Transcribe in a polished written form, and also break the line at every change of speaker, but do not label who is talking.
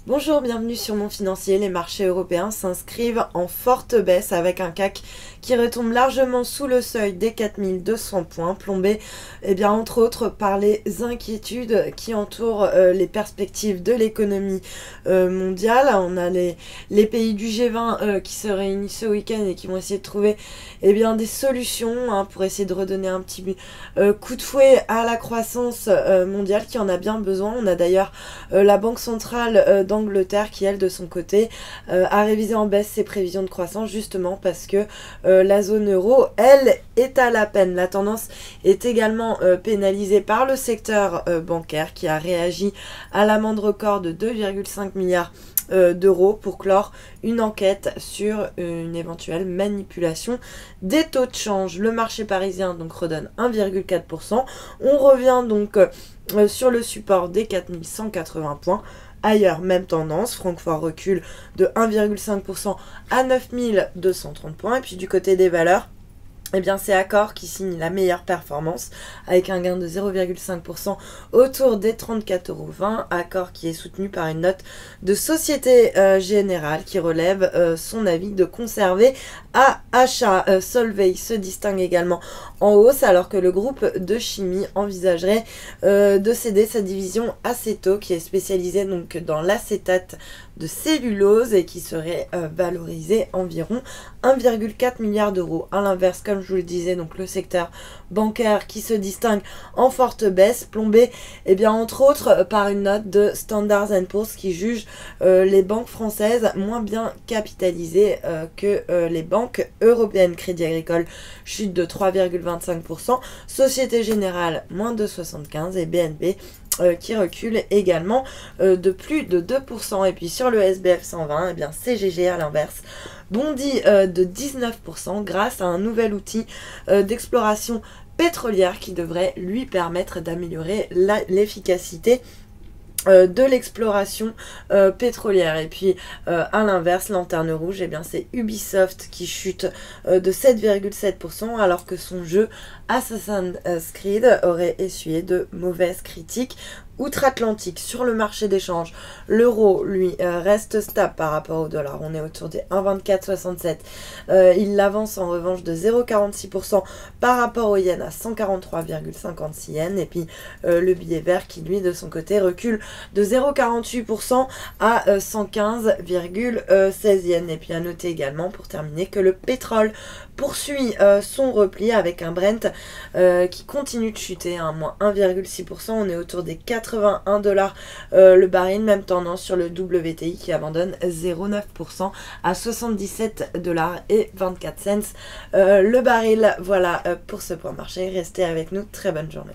Bonjour, bienvenue sur Mon Financier. Les marchés européens s'inscrivent en forte baisse avec un CAC qui retombe largement sous le seuil des 4200 points, plombé entre autres par les inquiétudes qui entourent les perspectives de l'économie mondiale. On a les pays du G20 qui se réunissent ce week-end et qui vont essayer de trouver des solutions pour essayer de redonner un petit coup de fouet à la croissance mondiale qui en a bien besoin. On a d'ailleurs la Banque centrale d'Angleterre qui, elle, de son côté, a révisé en baisse ses prévisions de croissance justement parce que la zone euro, elle, est à la peine. La tendance est également pénalisée par le secteur bancaire qui a réagi à l'amende record de 2,5 milliards d'euros pour clore une enquête sur une éventuelle manipulation des taux de change. Le marché parisien donc redonne 1,4%. On revient donc sur le support des 4180 points. Ailleurs, même tendance, Francfort recule de 1,5% à 9230 points. Et puis du côté des valeurs, c'est Accor qui signe la meilleure performance avec un gain de 0,5% autour des 34,20 €. Accor qui est soutenu par une note de Société Générale qui relève son avis de conserver à achat. Solvay se distingue également en hausse alors que le groupe de chimie envisagerait de céder sa division Aceto qui est spécialisée donc dans l'acétate de cellulose et qui serait valorisé environ 1,4 milliard d'euros. À l'inverse, comme je vous le disais, donc le secteur bancaire qui se distingue en forte baisse, plombé entre autres par une note de Standard & Poor's qui juge les banques françaises moins bien capitalisées que les banques européennes. Crédit Agricole chute de 3,25%, Société Générale moins de 75% et BNP qui recule également de plus de 2%. Et puis sur le SBF 120, CGG à l'inverse bondit de 19% grâce à un nouvel outil d'exploration pétrolière qui devrait lui permettre d'améliorer l'efficacité de l'exploration pétrolière. Et puis à l'inverse, lanterne rouge, c'est Ubisoft qui chute de 7,7% alors que son jeu Assassin's Creed aurait essuyé de mauvaises critiques outre-Atlantique. Sur le marché d'échange, l'euro lui reste stable par rapport au dollar, on est autour des 1,2467. Il avance en revanche de 0,46% par rapport au yen à 143,56 yens. Et puis le billet vert qui lui de son côté recule de 0,48% à 115,16 yens. Et puis à noter également pour terminer que le pétrole poursuit son repli avec un Brent qui continue de chuter à moins 1,6%. On est autour des 81 $ le baril. Même tendance sur le WTI qui abandonne 0,9% à 77,24 $ le baril. Voilà pour ce point marché. Restez avec nous. Très bonne journée.